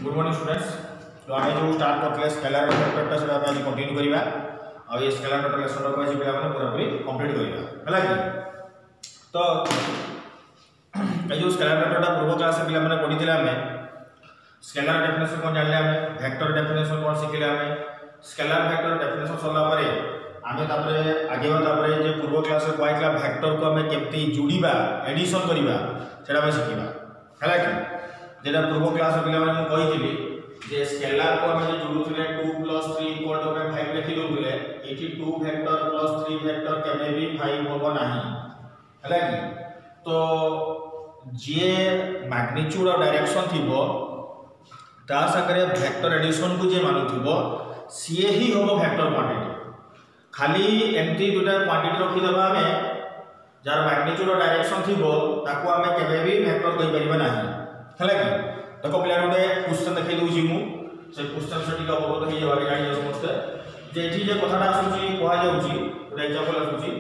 Good morning students. तो आम जो स्टार्ट करते स्केलार वेक्टरटा से आज कंटिन्यू करवा आ ये स्केलार वेक्टर लेसन को आज पिला माने पूरा पूरी कंप्लीट करवा हला कि तो ए जो स्केलार वेक्टरटा पूर्व क्लास से पिला माने पढिथिला हमें स्केलार डेफिनेशन कोन जानले हमें वेक्टर डेफिनेशन कोन सिखिले हमें स्केलार वेक्टर डेफिनेशन सरला परे आमे तापरे आगे तापरे जे पूर्व क्लास रे कहैतला वेक्टर को हमें केमती जोड़ीबा एडिशन करबा सेटा हमें सिखिबा हला कि जेटा पूर्व क्लास पिला माने मु कहिथिली जे स्केलार को हमें जोडुथिले 2 + 3 = 5 लिखि दोथिले एठी 2 वेक्टर + 3 वेक्टर केबे भी 5 होबो नाही हला कि तो जे मैग्नीट्यूड और डायरेक्शन थिबो ता साकरे वेक्टर एडिशन को जे मानुथिबो सीए ही होबो वेक्टर क्वांटिटी खाली एमटी दुटा क्वांटिटी रखि दबा हमें जार मैग्नीट्यूड और डायरेक्शन थिबो ताको हमें केबे भी वेक्टर कहि परिबा नाही हला कि देखो पिला गोटे क्वेश्चन देखै दउची मु से क्वेश्चन सेठी का बहुत ही जवाब जानि जो समस्त जे एठी जे कथाटा आसुची कोहा जाउची गोटे एग्जांपल आसुची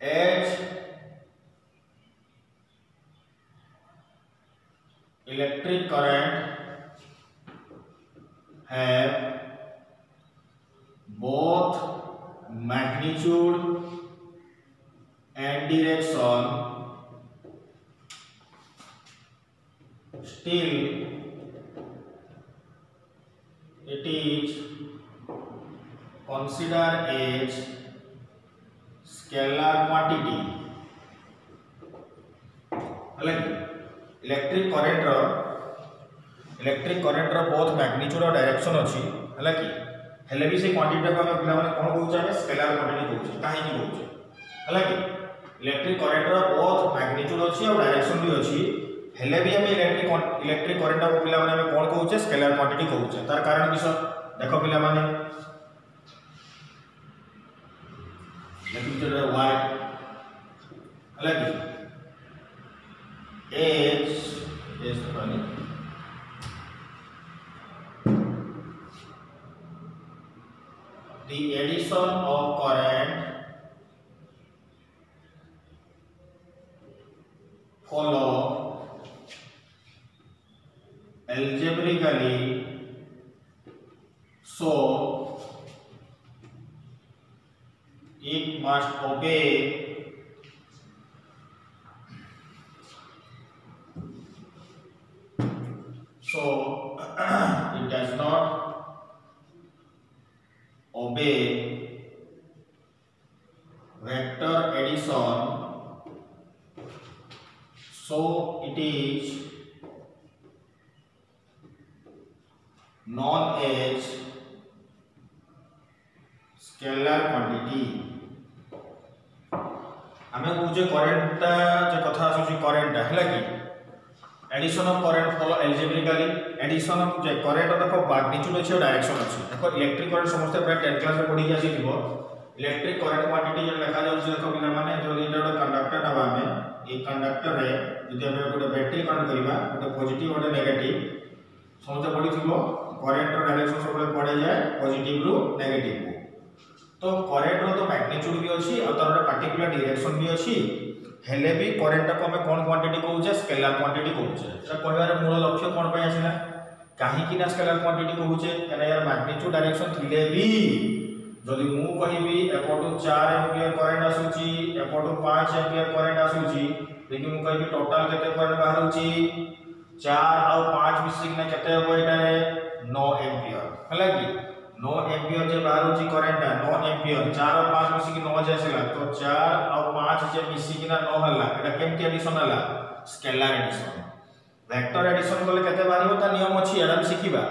H electric current have both magnitude and direction, still it is considered as scalar quantity. Electric current रो बोथ मैग्नीट्यूड और डायरेक्शन अछि हला कि हेले भी से क्वांटिटी को हम पिला माने कोन कहू छै स्केलर क्वांटिटी कहू छै काहे कि कहू छै हला कि इलेक्ट्रिक करंट रो बोथ मैग्नीट्यूड अछि और डायरेक्शन भी अछि हेले भी हम इलेक्ट्रिक करंट को पिला माने कोन कहू छै स्केलर क्वांटिटी कहू छै तार कारण किस देखो पिला माने लेकिन y हला कि h is running the addition of current follow algebraically, so it must obey it does not obey vector addition, so it is known as scalar quantity. हमें पूछे करंट जे कथा आसुची करंट हैला कि addition of current follow algebraically addition of जे current देखो magnitude अछि और डायरेक्शन अछि देखो इलेक्ट्रिक करंट समस्त प्राय 10 क्लास में पढी जासी दिबो इलेक्ट्रिक करंट क्वांटिटी जे लिखा जाउछि देखो बिना माने जो इटा कंडक्टर नबा में ए कंडक्टर रे यदि हम गोटे बैटरी कनेक्ट करबा गोटे पॉजिटिव गोटे नेगेटिव समस्त पढी थिबो करंट और डायरेक्शन सब पड़े जाए पॉजिटिव रु नेगेटिव तो करंट रो तो मैग्नीट्यूड भी अछि और तार पर्टिकुलर डायरेक्शन भी अछि हेले भी करंट को हमें कोन क्वांटिटी कहू छै स्केलर क्वांटिटी कहू छै एटा कहबार मूल लक्ष्य कोन पय आछिना काहे कि ना स्केलर क्वांटिटी कहू छै एना यार मैग्नीट्यूड डायरेक्शन थिले भी जदि मु कहिबी एपटू 4 एम्पियर करंट आसुची एपटू 5 एम्पियर करंट आसुची लेकिन मु कहिबी टोटल केते करंट बाहरुची 4 और 5 मिसिक ना केते होबो एटा रे 9 एम्पियर हला कि 9 एम्पियर जे बाहरुची करंट 9 एम्पियर 4 और 5 मिसिक 9 जेसेला तो 4 और 5 जे मिसिक ना 9 हला एटा केमती एडिशन हला स्केलर एडिशन वेक्टर एडिशन कोले केते बारिबो ता नियम अछि एडा सिखिबा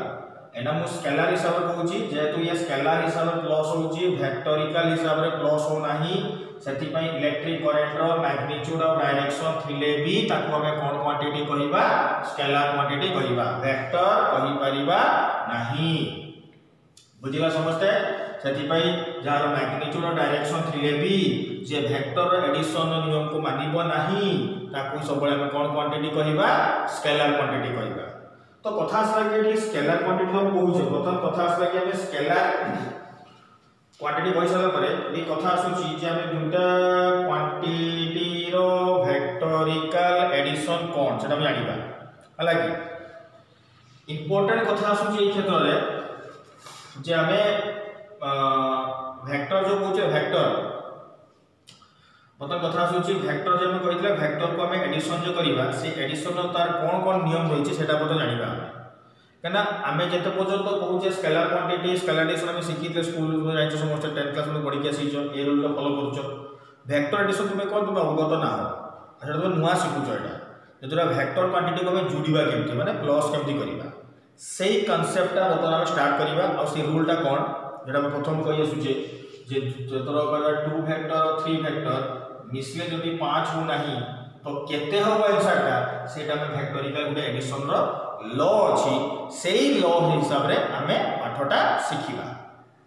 एना मु स्केलर हिसाब रे कहूची जेतु ये स्केलर हिसाब रे प्लस होची वेक्टोरिकल हिसाब रे प्लस हो नाही सेति पई इलेक्ट्रिक करंट रो मैग्नीट्यूड और डायरेक्शन थिले भी ताको हमें कोन क्वांटिटी कहिबा स्केलर क्वांटिटी कहिबा वेक्टर कहि परिबा नाही बुझिला समझते सेति पई जार मैग्नीट्यूड और डायरेक्शन थिले भी जे वेक्टर एडिशन नियम को मानिबो नाही ताको सब बळे कोन क्वांटिटी कहिबा स्केलर क्वांटिटी कहिबा तो कथा आसला कि स्केलर क्वांटिटी हम कहू छै प्रथम कथा आसला कि हमें स्केलर क्वांटिटी कहि साला परे ए कथा आसुची जे हमें दुटा क्वांटिटी रो वेक्टोरिकल एडिशन कोन सेटा हम जानिबा हला कि इंपोर्टेंट कथा आसुची क्षेत्र में जे आमे वेक्टर जो कहूचे वेक्टर मतलब कथा आसुची वेक्टर जे हम कहितले वेक्टर को हमें एडिशन जो करिबा से एडिशन तार कोन नियम रहिছে सेटा पता जानिबा कना आमे जते पर्यंत कहूचे स्केलर क्वांटिटी स्केलर एडिशन हम सिखितले स्कूल में जाइछो समस्त 10th क्लास में पढ़ी के आसीछो ए रूल को फॉलो करछो वेक्टर एडिशन तुमे कोन तुमे अवगत ना हो अच्छा तुमे नुवा सिखुछो एटा जेतरा वेक्टर क्वांटिटी को हमें जोड़ीबा केमती माने प्लस केमती करिबा सेही कांसेप्टटा बर्तमान हम स्टार्ट करिबा और से रूलटा कोन जेटा हम प्रथम कहि आसुचे जे जेतरा करबा 2 वेक्टर 3 वेक्टर मिसले जदि 5 हो नाही तो केते होबो आंसरटा सेटा हम वेक्टोरिकल गुटे एडिशन रो लॉ अछि सेही लॉ हिसाब रे हमें पाठटा सिखिबा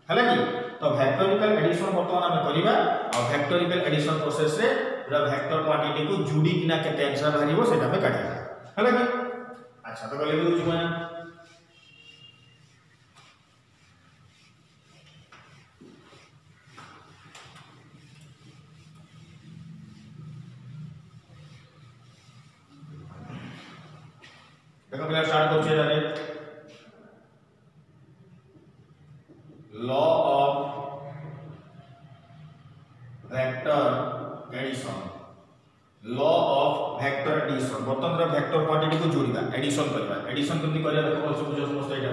हला कि तो वेक्टोरिकल एडिशन बर्तमान हम करिबा और वेक्टोरिकल एडिशन प्रोसेस रे पूरा वेक्टर क्वांटिटी को जोड़ी किना केते आंसर बाहरिबो सेटा हमें काढिबा हला कि अच्छा तो गले बुझु मैं देखो पहले स्टार्ट करछे direct law of vector addition law of vector addition बर्तमान वेक्टर क्वांटिटी को जोड़िबा एडिशन करबा एडिशन केमती करिया देखो सब बुझो समस्त एटा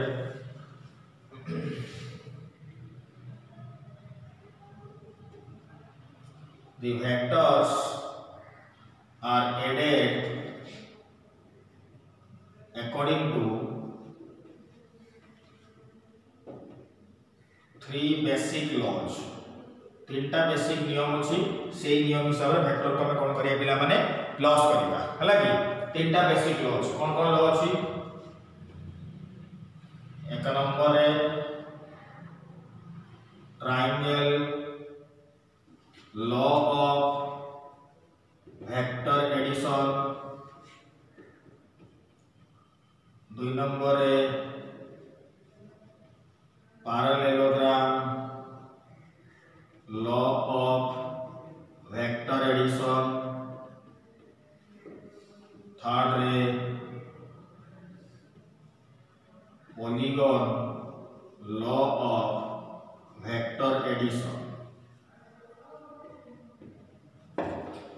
the vectors are added according to 3 basic laws तीनटा बेसिक नियम अछि से नियम हिसाब रे वेक्टर को हम कोन करिया पिला माने प्लस करिबा हला कि तीनटा बेसिक लॉज कोन कोन लॉ अछि एक नंबर है triangle law of vector addition दुई नंबर है parallelogram law of vector addition third रे polygon law of vector addition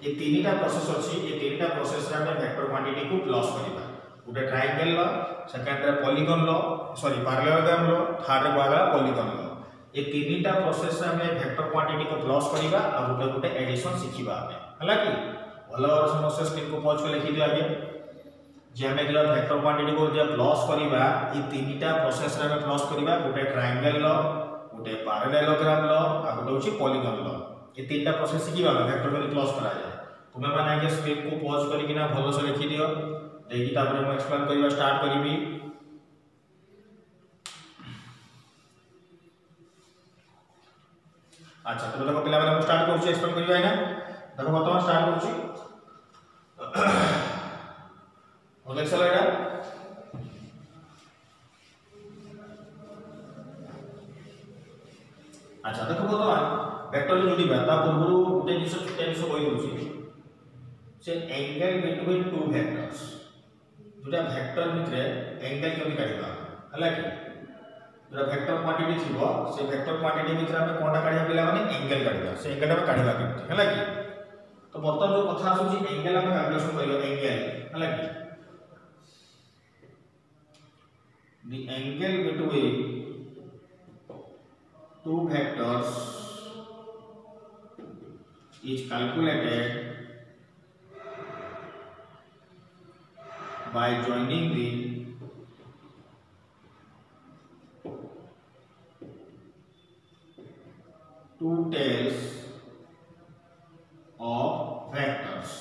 ये तीनटा प्रोसेस अछि ये तीनटा प्रोसेस रे हम वेक्टर क्वांटिटी को प्लस करिबा उटे ट्रायंगल लॉ सेकंड रे polygon law sorry parallelogram law third रे बागला पॉलीगॉन लॉ ये तीनटा प्रोसेस रे हम वेक्टर क्वांटिटी को प्लस करिबा और उटे उटे एडिशन सिखिबा हमें हला कि भलो और समस्या स्क्रीन को पॉज के लिखि दियो आगे जे हमें जो वेक्टर क्वांटिटी को जे प्लस करिबा ये तीनटा प्रोसेस रे हम प्लस करिबा उटे ट्रायंगल लॉ उटे पैरेललोग्राम लॉ और उटे होची पॉलीगॉन लॉ ये तीनटा प्रोसेस सिखिबा वेक्टर को प्लस करा जाय तुमे माने आगे स्क्रीन को पॉज करी किना भलो से लिखि दियो देखि तापर हम एक्सप्लेन करिबा स्टार्ट करिबी अच्छा तो देखो पिला हम स्टार्ट करू छी एक्सप्लेन करिबा ना देखो बर्तमान स्टार्ट करू छी हो देख चलो एटा अच्छा देखो बर्तमान वेक्टर जो जोड़ीबा ता पूर्व गुटे जिस टेंस होई होची से एंगल बिटवीन टू वेक्टर्स जोटा वेक्टर भितरे एंगल केमि काढिबा हला कि जोटा वेक्टर क्वांटिटी थिबो से वेक्टर क्वांटिटी भितरे हम कोनटा काढिबा पिला माने एंगल काढिबा से एंगल हम काढिबा केमति हला कि तो बर्तमान जो कथा आसुची एंगल हम कैलकुलेशन करियो एंगल हला कि the angle between two vectors is calculated by joining the two tails of vectors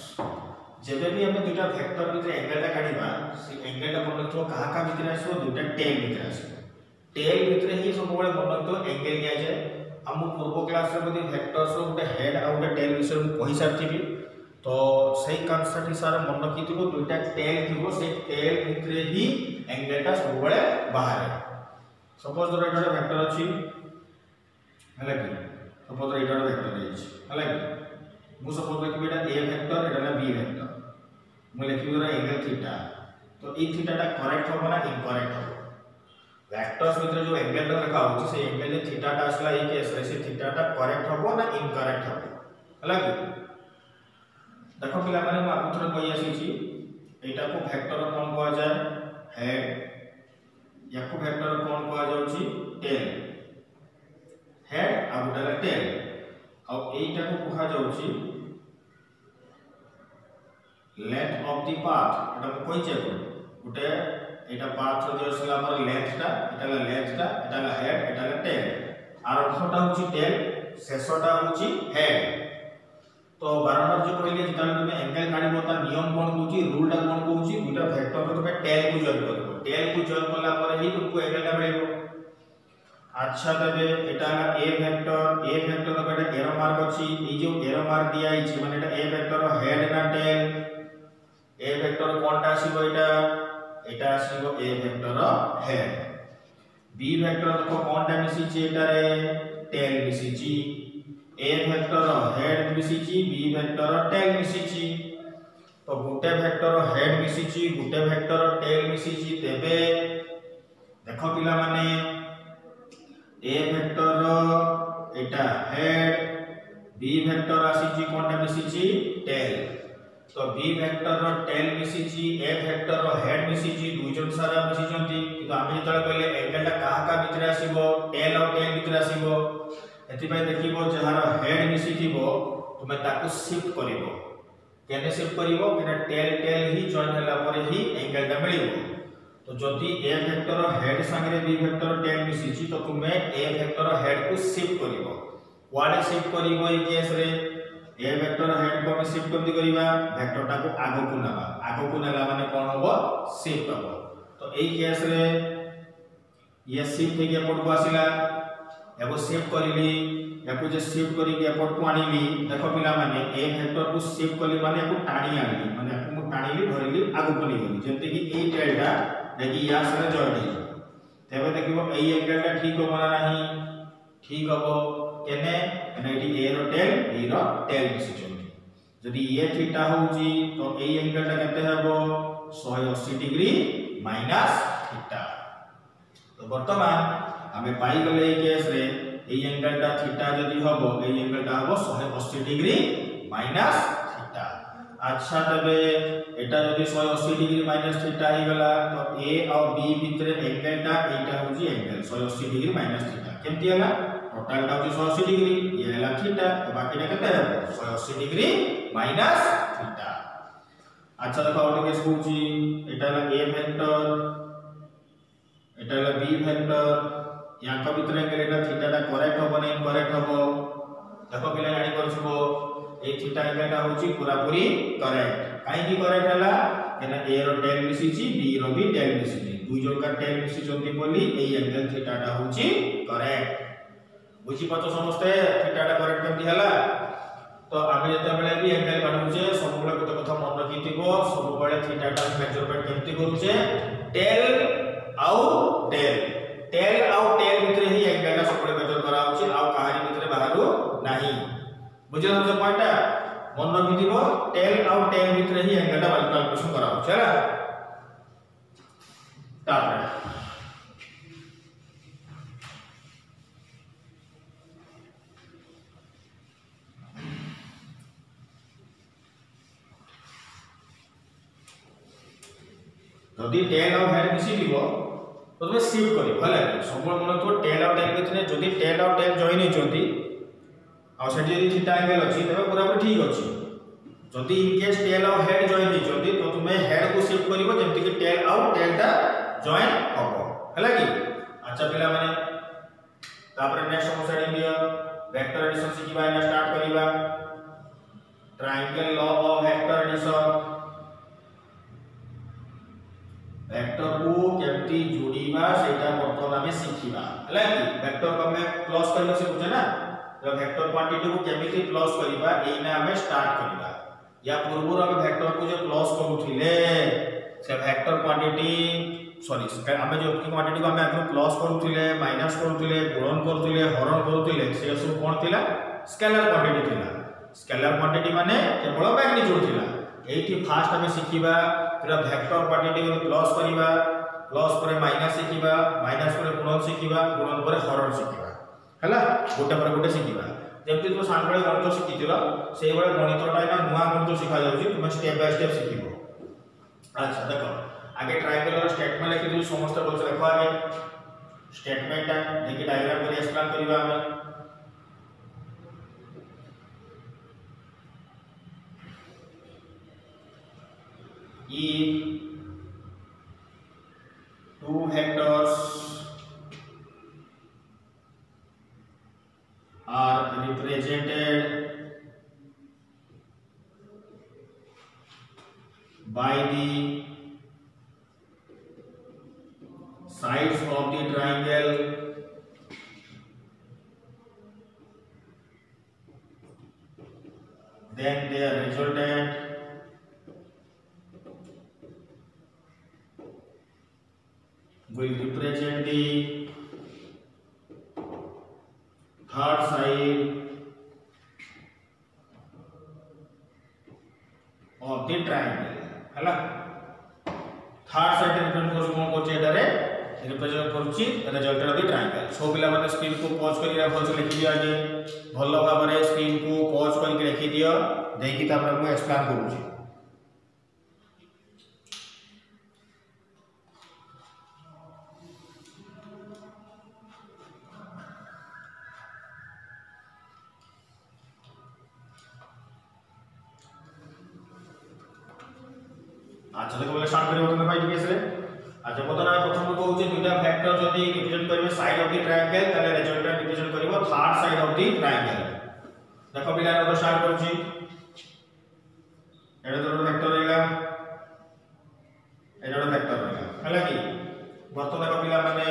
जेबे भी हमें दुटा वेक्टर भितर एंगलटा काढिबा से एंगलटा मन रखिबो कहा का भितर आसो दुटा टेल भितर आसो टेल भितर ही सब बळे मन रखिबो एंगल निया जाय हम पूर्व क्लास रे मध्ये वेक्टर्स रो गुटे हेड आ गुटे टेल विषय में कहि सारथिबी तो सही कांसेप्ट हिसाब रे मन रखिथिबो दुटा टेल थिबो से टेल भितर ही एंगलटा सब बळे बाहर सपोज धर एटा वेक्टर अछि हला कि सपोज एटा वेक्टर अछि हला कि मु सपोज कि बेटा ए वेक्टर एटा बी वेक्टर मु लिखि दरा एंगल थीटा तो ई थीटाटा करेक्ट हो ना इनकरेक्ट हो वेक्टर्स भितर जो एंगल रखा होची से एंगल जे थीटाटा आसला ए केस रे से थीटाटा करेक्ट हो ना इनकरेक्ट हो हला कि देखो पिला माने म आपुत्र कहि आसी छी एटा को वेक्टर कोन कहा जाय हेड या को वेक्टर कोन कहा जाउ छी टेल हेड आ गुटा टेल आ एटा को कहा जाउ छी लेंथ ऑफ द पाथ एटा को कोइ चेक गुटे एटा पाथ जो असला हमर लेंथटा एटा ला हेड एटा ला टेल आरंभटा होची टेल शेषटा होची हेड तो बारंबार जो कहले जेता तुमे एंगल काढिबो ता नियम कोन कहूची रूलटा कोन कहूची दुटा वेक्टर तुमे टेल को जॉइन करबो टेल को जॉइन करला पर ही तुमको एंगलटा मिलेबो अच्छा तबे एटा ला ए वेक्टर तो बेटा एरो मार्क अछि ई जो एरो मार्क दिया छि माने एटा ए वेक्टर हेड ना tell a vector कोनटा आसीबो Etah आसीबो A vector head B vector देखो कोनटा मिसी छि एटा रे टेल मिसी छि ए वेक्टर हेड मिसी छि बी वेक्टर टेल मिसी छि तो गुटे वेक्टर हेड मिसी छि गुटे वेक्टर टेल मिसी छि तेबे देखो पिला माने ए वेक्टर एटा हेड बी वेक्टर आसी छि कोनटा मिसी छि टेल तो बी वेक्टर टेल मिसी छि ए वेक्टर हेड मिसी छि दुई जन सारा मिसी जंती तो आमे जतले कहले एंगलटा काहा का भितर आसीबो टेल और टेल भितर आसीबो एति पय देखिबो जहार हेड मिसी थिबो तुमे ताकू शिफ्ट करिवो केने शिफ्ट करिवो केने टेल टेल ही जॉइन होला पर ही एंगलटा मिलिबो तो जदि ए वेक्टर हेड संगे बी वेक्टर टेल मिसी छि तो तुमे ए वेक्टर हेड को शिफ्ट करिवो वाडे शिफ्ट करिवो ई केस रे ए वेक्टर हेड को हम शिफ्ट करदी करिबा वेक्टरटा को आगो को नेला माने कोन होबो शिफ्ट होबो तो एई केस रे ये शिफ्ट हे के पड को आसिला एगो शिफ्ट करिली याको जे शिफ्ट करी के पड को आनिली देखो पिला माने ए वेक्टर को शिफ्ट कली माने को टाणी आनिली माने को टाणीली धरिली आगो को निगली जेंते कि ए टेलटा देखि या सरे जॉइन हे तेबे देखिबो एई एंगलटा ठीक हो ना नहीं ठीक होबो केने एटी ए रो टेल बी रो टेल मिसी चंती जदी ए थीटा होउची तो ए एंगलटा केते हबो 180 डिग्री माइनस थीटा तो वर्तमान हमें पाई गले ए केस रे ए एंगलटा थीटा जदी हबो ए एंगलटा हबो 180 डिग्री माइनस थीटा अच्छा तबे एटा जदी 180 डिग्री माइनस थीटा हे गला तो ए और बी भितरे एंगलटा एटा होउची एंगल 180 डिग्री माइनस थीटा केमती हला टोटल टा 180 डिग्री ये हला थीटा तो बाकी ने केते है 180 डिग्री माइनस थीटा अच्छा देखो और केस कहूची एटा ला ए वेक्टर एटा ला बी वेक्टर या का भितर एंगल एटा थीटाटा करेक्ट होबो नै इनकरेक्ट होबो देखो पिला जानि करछबो ए थीटा एंगलटा होची पूरा पूरी करेक्ट काई की करेक्ट हला केना ए रो टेल मिसी छि बी रो भी टेल मिसी छि दुई जन का टेल मिसी जंती बोली ए एंगल थीटाटा होची करेक्ट बुझी पातो समस्ते थीटाटा करेक्ट केमती हला तो आमे जते बेले भी एंगल काढुचे सब बेले कत कथा मन रखिथिबो सब बेले थीटाटा मेजरमेंट केमती करूचे टेल आउ टेल भितर ही एंगलटा सब बेले मेजर करा होची आउ कहानी भितर बाहरु नाही बुझिलो तो पॉइंटटा मन रखिथिबो टेल आउ टेल भितर ही एंगलटा कैलकुलेशन करा होची हैला तापर जदि टेल और हेड मिसी दिबो तो तुम शिफ्ट करियो हला सब मन तो टेल और टेल भितर जदि टेल और टेल जॉइन हे चंती आ सेठी जदि थीटा एंगल अछि तबे पूरा पूरी ठीक अछि जदि इन केस टेल और हेड जॉइन हे चंती तो तुमे हेड को शिफ्ट करिवो जेमति कि टेल और टेलटा जॉइन होबो हला कि अच्छा पिला माने तापर नेक्स्ट समस्या दियो वेक्टर एडिशन सिखिबा ना स्टार्ट करिबा triangle law of vector addition vector को केमती जोड़ीबा सेटा वर्तमान में सिखिबा हला कि वेक्टर को हमें प्लस करबा से बुझे ना तो वेक्टर क्वांटिटी को केमती प्लस करबा एना हमें स्टार्ट करबा या पूर्व हम वेक्टर को जो प्लस करूथिले से वेक्टर क्वांटिटी सॉरी हमें जो क्वांटिटी को हमें प्लस करूथिले माइनस करूथिले गुणन करूथिले हरण करूथिले से सब कोन थिला स्केलर क्वांटिटी थिला स्केलर क्वांटिटी माने केवल मैग्नीट्यूड थिला एठी फास्ट हमें सिखिबा फिर वेक्टर क्वांटिटी को प्लस करिवा प्लस पर माइनस शिखिबा माइनस पर गुणन शिखिबा गुणन पर हरण शिखिबा हैला गोटे पर गोटे शिखिबा जेमति तुम सांबळे गणित शिखिथिलो सेही बेले गणितटा ना नुवा गणित शिखा जाउची तुम स्टेप बाय स्टेप शिखिबो। अच्छा देखो आगे ट्रायंगुलर स्टेटमेंट लिखि समस्त बोल देखो आगे स्टेटमेंट देखि डायग्राम कर एक्सप्लेन करिवा हमें if two vectors are represented by the sides of the triangle then their resultant will represent the third side of the triangle हैला थर्ड साइड रिप्रेजेंट कर कोन कोचे एटारे रिप्रेजेंट करछि result of the triangle so पिला माने screen को pause करिया भल से लिखि दिया आगे भलो भाबरे स्क्रीन को पॉज करके लिखि दियो देकी तापर हम एक्सप्लेन करूछि। अच्छा देखो बोले स्टार्ट करियो तुम भाई केस रे अच्छा बतना प्रथम को होचे दुटा फैक्टर जदी रिप्रेजेंट करिवे साइड ऑफ द ट्रायंगल ताले रिजल्टेंट रिप्रेजेंट करिवो third side of the triangle देखो पिला तो स्टार्ट करूची एडा तो वेक्टर रहेगा एडा वेक्टर रहेगा हला कि बर्त देखो पिला माने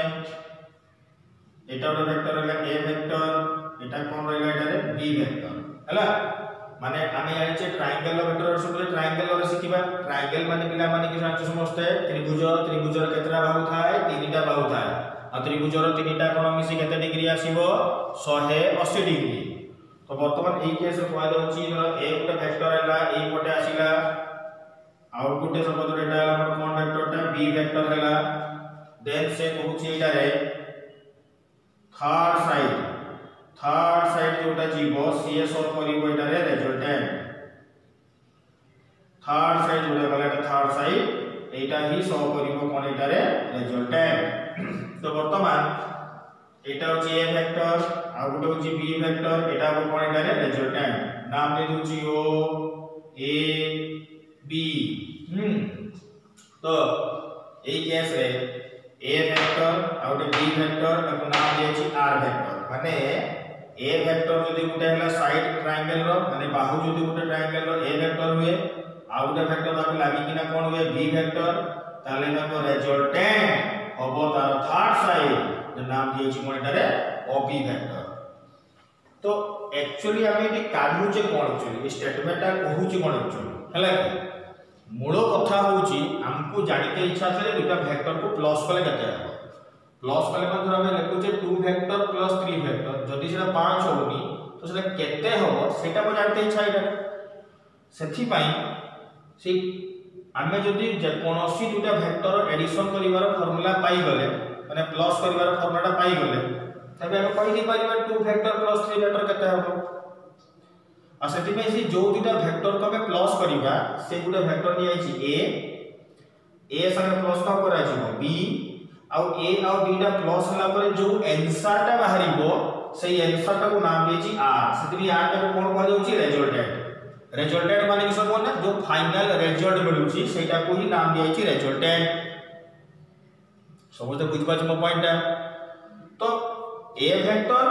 एटा वेक्टर रहेगा ए वेक्टर एटा कोन रहेगा एटा रे बी वेक्टर हला माने आमे जानिचे ट्रायंगल वेक्टर सुबले ट्रायंगल रे सिकिबा ट्रायंगल माने पिला माने कि जानिचे समस्त त्रिभुजर केतरा बाहु थाए तीनटा बाहु थाए आ त्रिभुजर तीनटा कोण मिसी केते डिग्री आसीबो 180 डिग्री तो वर्तमान एई केस रे कोआ जाउची ए गोटे वेक्टर हैला एई पटे आसीला आउटपुट ए सपोज एटा हैला हमर कोन वेक्टरटा बी वेक्टर हैला देन से कहूची एटा रे थर्ड साइड जोटा जीवो सीए सॉल्व करिवो एटा रे रिजल्टेंट थर्ड साइड जोटा गला थर्ड साइड एटा ही सॉल्व करिवो कोन एटा रे रिजल्टेंट तो वर्तमान एटा होची ए वेक्टर आ गुटे होची बी वेक्टर एटा को कोन एटा रे रिजल्टेंट नाम दे दोची ओ ए बी तो एई केस रे ए वेक्टर आ गुटे बी वेक्टर ताको नाम दियछि आर वेक्टर माने ए वेक्टर जदी गुटे हला साइड ट्रायंगल रो माने बाहु जदी गुटे ट्रायंगल रो ए वेक्टर हुए आ गुटे वेक्टर ताको लागि किना कोन हुए बी वेक्टर ताले ताको रिजल्टेंट होबो तार थर्ड साइड जो नाम दियछि कोन एटा रे ओ बी वेक्टर तो एक्चुअली आमे एटी काढु जे कोन एक्चुअली स्टेटमेंट ता कहू जे कोन एक्चुअली हला कि मूल कथा होउची हमकु जानिते इच्छा छले दुटा वेक्टर को प्लस कले केते हो प्लस कले मात्र हम लिखुचे 2 वेक्टर प्लस 3 वेक्टर जदि सेटा 5 होनी तो सेटा केते होबो सेटा को जानते इच्छा इटा सेथि पई से आमे जदि जे कोनोसी दुटा वेक्टर एडिशन करिवार फार्मूला पाई गले माने प्लस करिवार फार्मूलाटा पाई गले तबे हम कहि दि परिबा 2 वेक्टर प्लस 3 वेक्टर केते होबो आ सेथि पई से जो दुटा वेक्टर को हमें प्लस करिवा से गुटे वेक्टर नि आइछि ए संगे प्लस का करा छिबो बी आउ ए आउ बी टा प्लस हला पर जो आंसर टा बाहरिबो सेही आंसर टा को नाम देछि आर सेति आर टा को कोन कहल जाउछि रिजल्टेंट माने कि सब ना जो फाइनल रिजल्ट मिलुछि सेटा को ही नाम दियाछि रिजल्टेंट समझते बुझ पाछ मो पॉइंट तो ए वेक्टर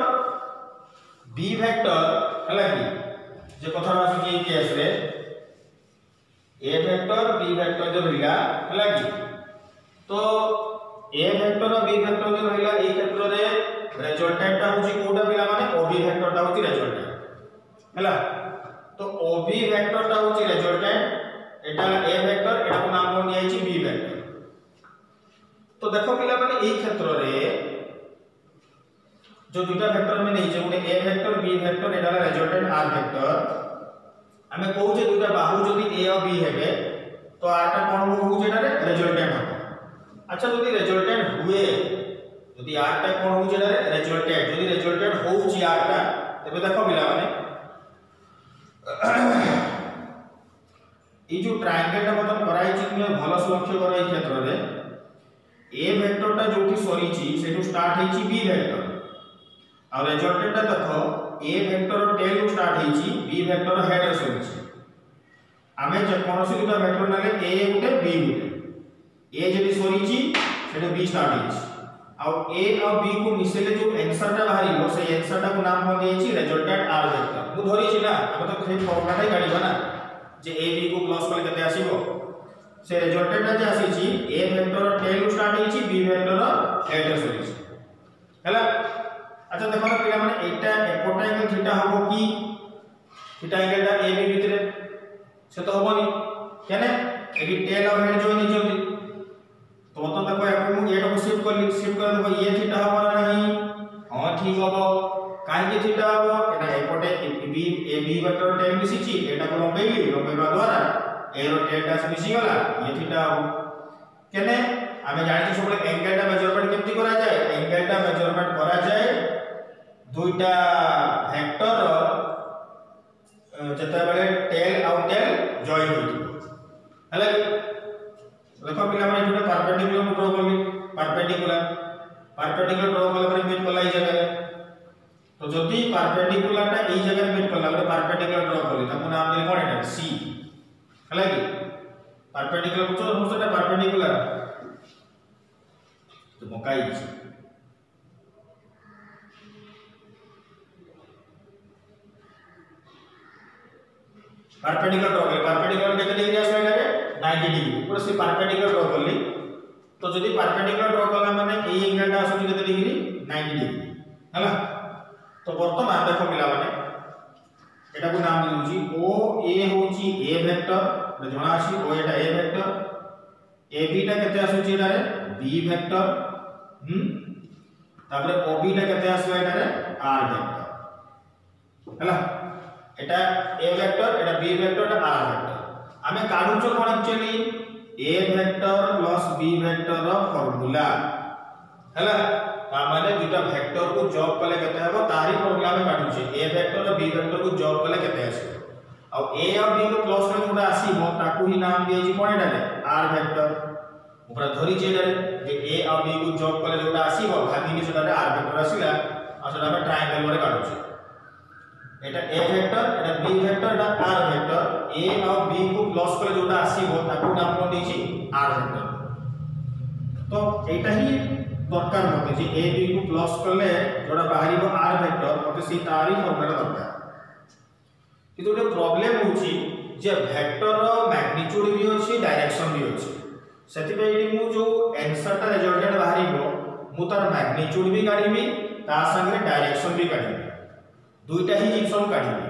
बी वेक्टर हला कि जे कथा आसी कि केस रे ए वेक्टर बी वेक्टर जो रहिला हला कि तो ए वेक्टर और बी वेक्टर जो रहिला ए क्षेत्र रे रिजल्टेंट ता होची कोटा पिला माने ओ बी वेक्टर ता होची रिजल्टेंट हला तो ओ बी वेक्टर ता होची रिजल्टेंट एटा ए वेक्टर एटा को नाम कोन दियाछि बी वेक्टर तो देखो पिला माने ए क्षेत्र रे जो दुटा वेक्टर में नहीं जे गुटे ए वेक्टर बी वेक्टर एटा रिजल्टेंट आर वेक्टर हमें कहू जे दुटा बाहु जदी ए और बी हेबे तो आरटा कोन हो जेटारे रिजल्टेंट हो। अच्छा जदि रिजल्टेंट हुए जदि आरटा कोन हो जेटारे रिजल्टेंट जदि रिजल्टेंट होउची आरटा तबे देखो पिला माने ए जो ट्रायंगल टा बतन कराई छि में भलो से लक्ष्य करो ए क्षेत्र रे ए वेक्टर टा जोठी सरी छि सेटू स्टार्ट हे छि बी वेक्टर आ रिजल्टेंट टा देखो ए वेक्टर टेल रू स्टार्ट हे छि बी वेक्टर हेड रे सरी छि आमे जे कोनोसी दुटा वेक्टर नाले ए गुटे बी गुटे ए जदि सरी छि सेटू बी स्टार्ट हे छि आ ए और बी को मिसेले जो आंसर टा बाहरी से आंसर टा को नाम दिए छि रिजल्टेंट आर वेक्टर मु धरि छि ना अब तो खे फॉर्मुला टा गाड़ीबा ना जे ए बी को प्लस कले कते आसीबो से रिजल्टेंट टा जे आसी छि ए वेक्टर टेल रू स्टार्ट हे छि बी वेक्टर हेड रे सरी छि हला। अच्छा देखो पिला माने एटा एपोटा एंगल थीटा होबो की थीटा एंगल टा ए बी भितरे से तो होबनी केने एडी टेल और हेड जॉइन हे जल्दी तो देखो याको मु एटा को शिफ्ट कर देखो ये थीटा होबो नहीं हां ठीक होबो काहे के थीटा होबो एटा एपोटे B A B vector tail मिसी छि एटा को लंबेबा द्वारा ए रो टेल टा मिसी गला ये थीटा होबो केने आमे जानि छि सबले एंगल टा मेजरमेंट केमति करा जाय एंगल टा मेजरमेंट करा जाय दुईटा वेक्टर जते बेले टेल आउ टेल जॉइन होइतो हला देखो पिला माने जोटा परपेंडिकुलर ड्रा करली परपेंडिकुलर ड्रा कला पर मीट कला ई जगह तो जदी परपेंडिकुलर टा ई जगह मीट कला गोटे परपेंडिकुलर ड्रा करली ताको नाम देली कोन एटा सी हला कि परपेंडिकुलर को समस्त परपेंडिकुलर तो मकाई छि परपेंडिकुलर ड्रा करली परपेंडिकुलर केते डिग्री आसले रे 90 डिग्री पूरा से परपेंडिकुलर ड्रा करली तो जदी परपेंडिकुलर ड्रा कला माने ए एंगल टा आसु केते डिग्री 90 डिग्री हला। तो वर्तमान देखो पिला माने एटा को नाम दिलुची ओ ए होची ए वेक्टर जणा आसी ओ एटा ए वेक्टर ए बी टा केते आसु छि रे बी वेक्टर तापर ओ बी टा केते आसु एटा रे आर वेक्टर हला एटा ए vector Etah B vector Etah are vector आमे काढु छ कोन एक्चुअली ए वेक्टर प्लस बी वेक्टर रो फार्मूला हला ता माने दुटा वेक्टर को जॉब कले केते हबो तारी फार्मूला में काढु छ ए वेक्टर और बी वेक्टर को जॉब कले केते आसी और ए और बी को प्लस में जोटा आसीबो ताकू ही नाम दिए छी कोन एटा रे आर वेक्टर ऊपर धरि छै रे जे ए और बी को जॉब कले जोटा आसीबो भागिनी सेटा रे आर वेक्टर आसीला आ सेटा में ट्रायंगल में काढु छ एटा ए vector Etah B vector Etah are vector A और बी को प्लस करे जोटा आसीबो ताकू नाम कोन दै छी आर वेक्टर तो एटा ही दरकार मते जे ए बी को प्लस करले जोटा बाहरीबो आर वेक्टर मते सी तारी फॉर्मूला दरकार कि जोटे प्रॉब्लम होची जे वेक्टर रो मैग्नीट्यूड भी होची डायरेक्शन भी होची सेति पे मु जो आंसर ता रिजल्टेंट बाहरीबो मु तार मैग्नीट्यूड भी काढीबी ता संगे डायरेक्शन भी काढीबी दुईटा ही जिंसन काढीबी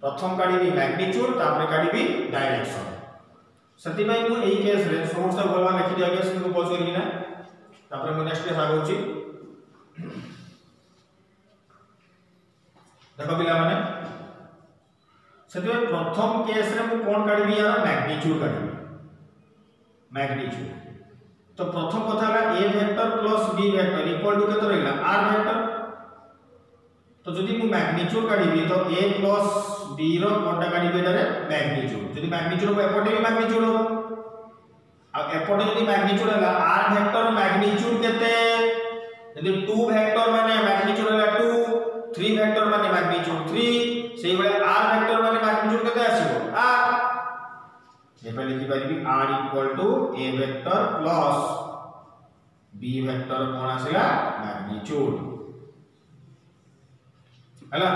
प्रथम काढीबी मैग्नीट्यूड तापर काढीबी डायरेक्शन सेति पई मु एई केस रे समस्त भलवा लिखि दिया गेस को पॉज करी ना तापर मु नेक्स्ट केस आगोची देखो पिला माने सेति प्रथम केस रे मु कोन काढीबी यार मैग्नीट्यूड काढीबी मैग्नीट्यूड तो प्रथम कथा है A vector plus B vector equal to केते रहला आर वेक्टर तो जदि मु मैग्नीट्यूड काढीबी तो a प्लस b रो कोनटा काढीबी एटारे मैग्नीट्यूड जदि मैग्नीट्यूड को एपटे भी मैग्नीट्यूड हो आ एपटे जदि मैग्नीट्यूड हला r वेक्टर मैग्नीट्यूड केते जदि 2 वेक्टर माने मैग्नीट्यूड हला 2 3 वेक्टर माने मैग्नीट्यूड 3 सेही बेले r वेक्टर माने मैग्नीट्यूड केते आसीबो r ए पे लिखि पारिबी r equal to a vector plus b vector कोन आसीला मैग्नीट्यूड हला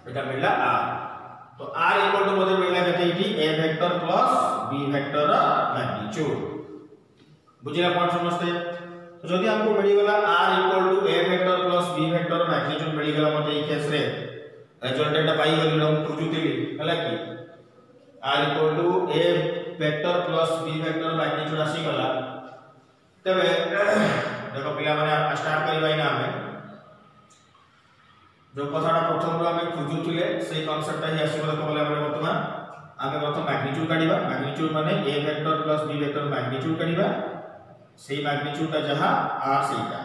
एटा मिलला r तो r इक्वल टू मते मिलला केते इठी a vector plus b vector magnitude बुझिला कोन समझते तो जदि हमको मिली गला r equal to a vector plus b vector magnitude मिली गला मते ई केस रे रिजल्टेंट पाई गली हम खुजुतिली हला कि r equal to a vector plus b vector magnitude आसी गला तबे देखो पिला माने स्टार्ट करबाई ना हमें जो कथाटा प्रथम रो हमें खुजुतिले सेही कांसेप्ट ही आसी गला कहले हमरे वर्तमान आमे प्रथम मैग्नीट्यूड काढिबा मैग्नीट्यूड माने a vector plus b vector magnitude काढिबा सेही मैग्नीट्यूड जहा r सेटा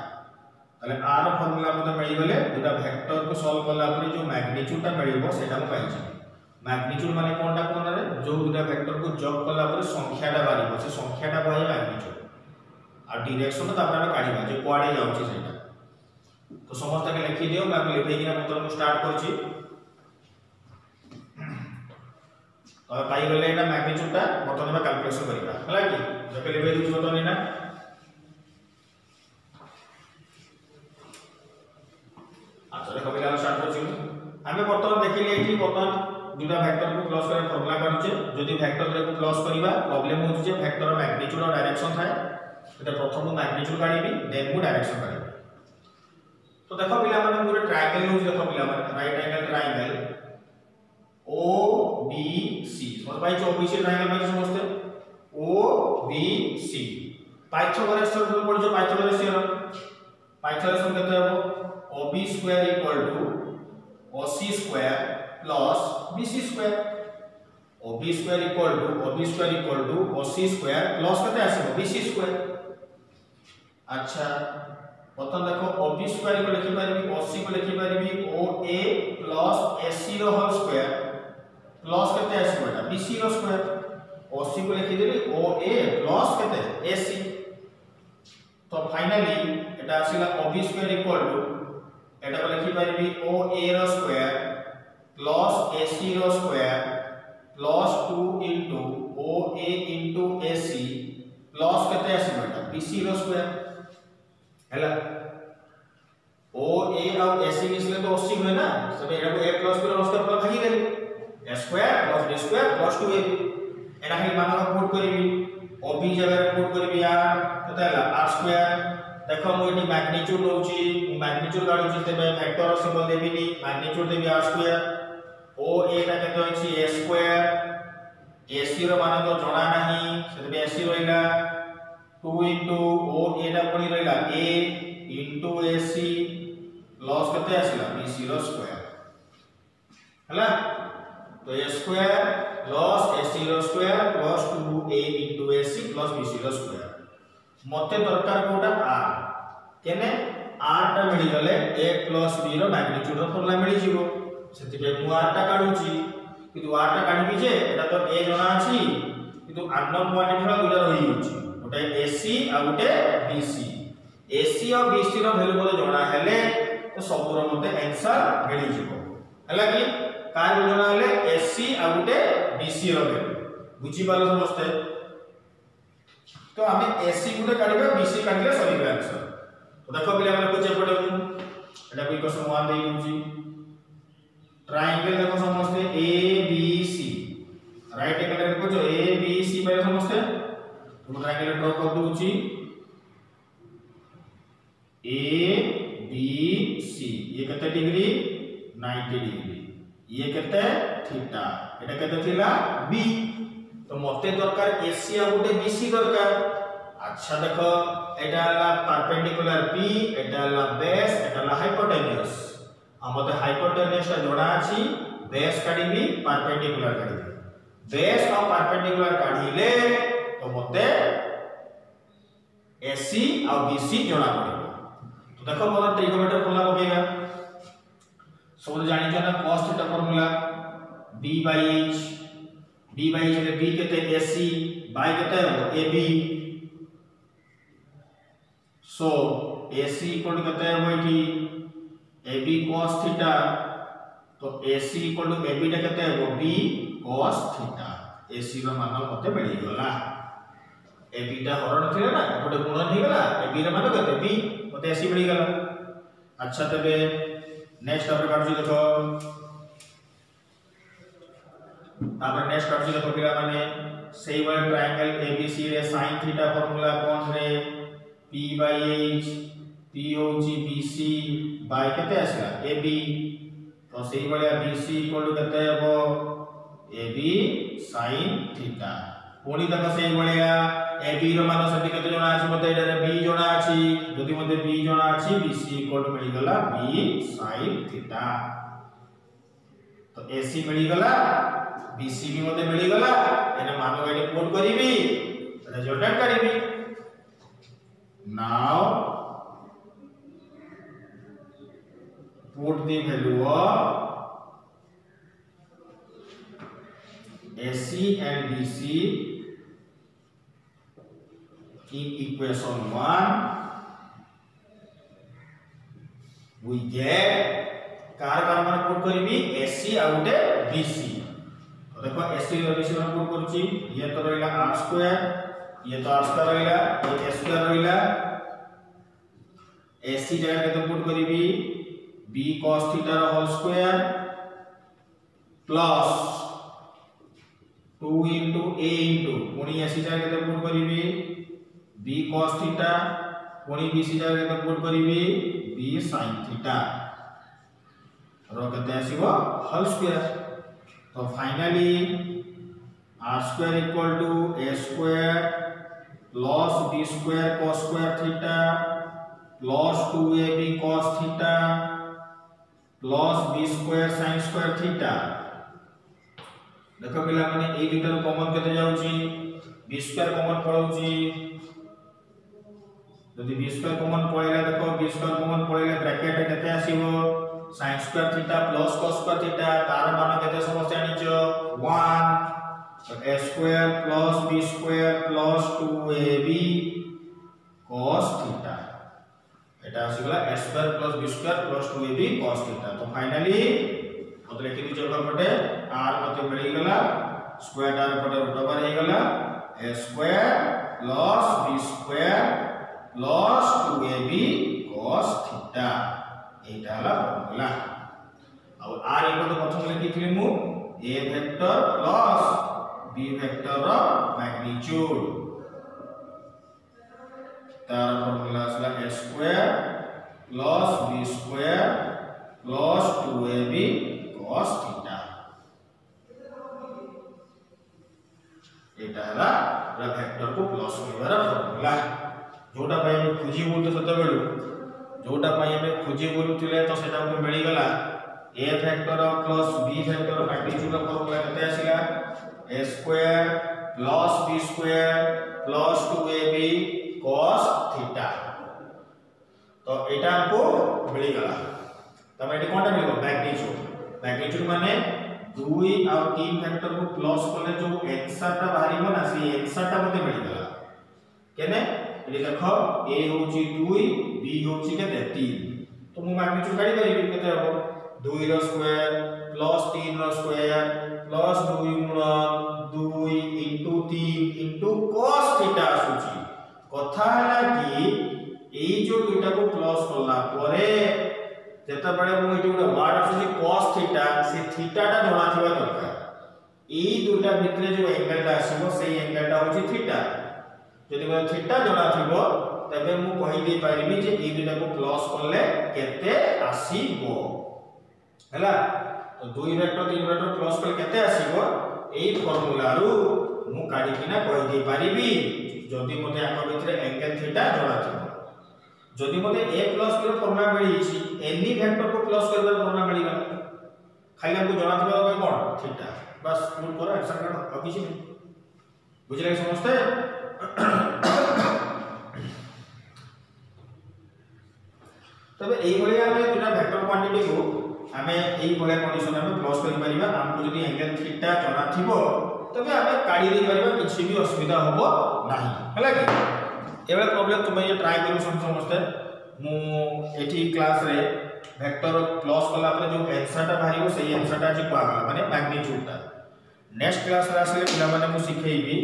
ताले r रो फार्मूला मते मिल गले दुटा वेक्टर को सॉल्व करला परे जो मैग्नीट्यूड ता मिलिबो सेटा म पाइछि मैग्नीट्यूड माने कोनटा कोन रे जो दुटा वेक्टर को जॉब करला परे संख्याटा बारिबो से संख्याटा बाय मैग्नीट्यूड आ डायरेक्शन ता आपण काढिबा जे कोआडे जाउछि सेटा तो समस्त के लिखि दियो मैं लिखि किना मतलब को स्टार्ट करछि और पाई गले एटा मैग्नीट्यूड ता बर्तमान में कैलकुलेशन करिबा हला कि जके लिखि दिछु बर्तमान ना अच्छा देखो बिला स्टार्ट करछु हमें बर्तमान देखिले एठी बर्तमान दुटा वेक्टर को प्लस करे फार्मूला काढुचे जदि वेक्टर रे को प्लस करिबा प्रॉब्लम होछि जे वेक्टर मैग्नीट्यूड और डायरेक्शन थाए एटा प्रथम मैग्नीट्यूड काढिबी देन को डायरेक्शन काढिबी तो देखो बिला माने पूरे ट्रायंगल होछि देखो बिला माने right angle triangle O B C समझ पाइछ O B C ट्रायंगल पाइछ समझते O B C Pythagoras theorem पढिछ पाइथागोरस थ्योरम केते हबो OB square equal to OC square plus BC square OB square equal to OC square plus केते आसीबो BC square अच्छा प्रथम देखो OB स्क्वायर को लिखि पारिबी OC को लिखि पारिबी OA प्लस AC रो होल स्क्वायर प्लस केते आसी बेटा BC रो स्क्वायर OC को लिखि देली OA प्लस केते AC तो फाइनली एटा आसीला OB स्क्वायर इक्वल टू एटा को लिखि पारिबी OA रो स्क्वायर प्लस AC रो square plus 2 into OA into AC plus केते आसी बेटा BC रो स्क्वायर हैला OA और AC मिसले तो 80 हुए ना सब एटा को A प्लस B रो स्क्वायर पर भागी देली a square plus b square plus 2ab एना खाली मान को पुट करबी ob जगह रे पुट करबी r केते हला r स्क्वायर देखो मु एटी मैग्नीट्यूड होउची मैग्नीट्यूड काढुची तेबे vector symbol देबिनी magnitude Devi r square o a ता केते होची a स्क्वायर ac रो मान तो जणा नाही सेबे ac रहिला 2 o a ता पणी रहिला a ac प्लस केते आसीला bc रो स्क्वायर हला तो a स्क्वायर प्लस ac रो square plus 2a into ac plus bc रो स्क्वायर मते दरकार कोटा r केने r टा मिली गले a प्लस b रो मैग्नीट्यूड रो फॉर्मूला मिली जीवो सेति बे मु r टा काढुची किंतु r टा काढबी जे एटा तो a जणा अछि किंतु अननोन क्वांटिटी रो दुटा रही होची गोटे ac आ गोटे bc ac और bc रो वैल्यू मते जणा हेले तो सब रो मते आंसर मिली जीवो हला कि कार जणा हेले AC आ गुटे BC रो बुझी पालो समझते तो हमें AC गुटे काढिबा BC काढिले सही आंसर तो देखो बिला माने कुछ पडे एटा को इक्वेशन 1 देई होची ट्रायंगल देखो समझते ABC राइट एंगल रे को जो ABC पहिले समझते तो ट्रायंगल ड्रॉ कर दूची ABC ये कितने डिग्री 90 डिग्री ये केते थीटा एटा केते थिला b तो मते दरकार AC आ गुटे BC दरकार अच्छा देखो एटा ला परपेंडिकुलर p एटा ला बेस एटा ला हाइपोटेन्यूस हमते हाइपोटेन्यूस ता जोडा अछि बेस काढिबी परपेंडिकुलर काढिबी बेस और परपेंडिकुलर काढिले तो मते AC और BC जोडा पड़िबो तो देखो मोर ट्रिगोनोमेट्री फॉर्मूला पकेगा सब जानि छ ना cos थीटा फार्मूला b/h रे b केते ac बाय केते हो ab so ac equal to केते हो इठी ab cos थीटा तो ac इक्वल टू ab टा केते हो b cos थीटा ac रो मान मते मिली गला ab टा हरण थिला ना एपटे गुणन हे गला ab रो मान केते b मते ac मिली गला अच्छा तबे नेक्स्ट आपण काढू देखो आपण नेक्स्ट काढू देखो पिला माने सेही वाला ट्रायंगल ABC रे sin थीटा फार्मूला कोन रे p/h p होची BC बाय केते आसला AB तो सेही वाला BC इक्वल टू केते हो AB sin थीटा पुणी तक सेही वाला AB रो मान सटी केते जणा अछि मते एटा रे B जणा अछि जदि मते B जणा अछि BC इक्वल टू मिली गला B sin थीटा तो AC मिली गला BC भी मते मिली गला एने मानो एडी पुट करिवि रिजल्टेंट काढिवि now put the value of AC and BC in equation 1 we get car car माने पुट करिवि AC आउटे BC तो देखो AC और BC में पुट करछि ये तो रहिला r स्क्वायर ये तो r स्क्वायर रहिला ये s स्क्वायर रहिला AC जगह के तो put करिवि b cos theta whole square plus 2 into a into पुणी AC जगह के तो पुट करिवि b cos theta पुणी BC जगह के तो पुट करिवि b sin theta रो केते आसीबो होल स्क्वायर तो finally r square equal to a square plus b square cos square theta plus 2ab cos theta plus b square sin square theta देखो पिला माने ए दुटा कॉमन केते जाउची b square कॉमन पळौची यदि b square common पळैला देखो b square common पळैला bracket केते आसीबो sin square theta plus cos square theta तार मान केते समस्त जानिचो 1 तो a square plus b square plus 2ab cos theta এটা আসিগলা a square plus b square plus 2ab cos theta तो finally मत लिखि दिजो पटे r मते मिली गला स्क्वायर r पटे रूट ओवर हे गला a square plus b square plus 2ab cos theta एटा हला फॉर्मूला अब r इक्वल टू प्रथम लिखिथिलि मु a vector plus b vector रो मैग्नीट्यूड तार फॉर्मूला असला a square plus b square plus 2ab cos theta एटा हला वेक्टर को प्लस करबार फॉर्मूला जोटा पय हम खोजी बोलते सते बेलु जोटा पय हम खोजी बोलुतिले तो सेटा हमके मिली गला a factor plus b factor magnitude का फॉर्मूला केते आसीला a square plus b square plus 2ab cos theta तो एटा हमको मिली गला तब एटी कोनटा मिलबो मैग्नीट्यूड माने 2 और 3 फैक्टर को प्लस करले जो आंसर ता बाहरीबो ना से आंसर ता मते मिली गला केने एटी देखो a होची 2 b होची केते 3 तो मु मैग्नीट्यूड काढी परिबी केते हबो 2 रो स्क्वायर प्लस 3 रो स्क्वायर प्लस 2 गुणन 2 into 3 into cos थीटा आसुची कथा हला कि एई जो दुटा को प्लस करला परे जेता बडे मु एटी गुडा वर्ड आसुची cos थीटा से थीटा टा जणा थिबा दरकार एई दुटा भितरे जो एंगल टा आसीबो सेई एंगल टा होची थीटा जदि mo थीटा जणा थिबो तबे मु कहि दे पारिबी जे ए दुटा को प्लस करले केते आसीबो हला तो 2 वेक्टर 3 वेक्टर प्लस करले केते आसीबो एई फार्मूला रु मु काढी किना कहि दे पारिबी जदि मते आक भितरे एंगल थीटा जणा थिबो जदि मते a प्लस के फार्मूला मिली छि एनी वेक्टर को प्लस करबा फार्मूला मिली गला खाली हमको जणा थिबा कोन थीटा बस पुट करो आंसर काढो अब किछि नहीं बुझले समझते तबे एई भलिया हम दुटा वेक्टर क्वांटिटी को हमें एई भलिया कंडीशन में प्लस करि परिबा हमको जदि एंगल थीटा जणा थिबो तबे हमें काढी दे परिबा किछि भी असुविधा होबो नाही हला कि एबे प्रॉब्लम तुम ये ट्राई करू समझते मु एठी क्लास रे वेक्टर प्लस कला पर जो आंसर ता बाहरीबो सही आंसर ता जे पागला माने मैग्नीट्यूड ता नेक्स्ट क्लास रे आसले पिला माने मु सिखेइबी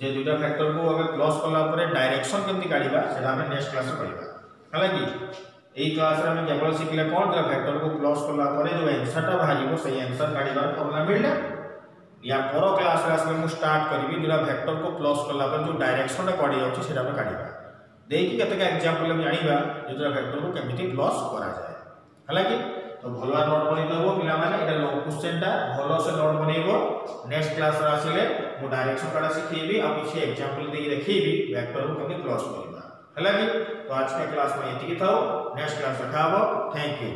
जे दुटा फैक्टर को अबे प्लस कला पर डायरेक्शन केमति काढीबा सेटा हम नेक्स्ट क्लास रे करिबा हला कि एई क्लास रे हम केवल सिखले कोन ता फैक्टर को प्लस कला पर जो आंसर ता बाहरीबो सही आंसर काढीबा फॉर्मूला मिलला या पर क्लास रे आसले मु स्टार्ट करबी दुटा फैक्टर को प्लस कला पर जो डायरेक्शन ता काढी अछि सेटा हम काढीबा देखि केते का एग्जांपल हम जानिबा जे दुटा फैक्टर को केमति प्लस करा जाय हला कि तो भलवा नोट बनै देबो पिला माने एटा लॉन्ग क्वेश्चन टा भलो से नोट बनेबो नेक्स्ट क्लास रे आसीले मु डायरेक्शन काढा सिखेबी आ पीछे एग्जांपल देई रखेबी वेक्टर को केमति प्लस करबा हला कि तो आज के क्लास में एतिकी थाओ नेक्स्ट क्लास रखाबो थैंक यू।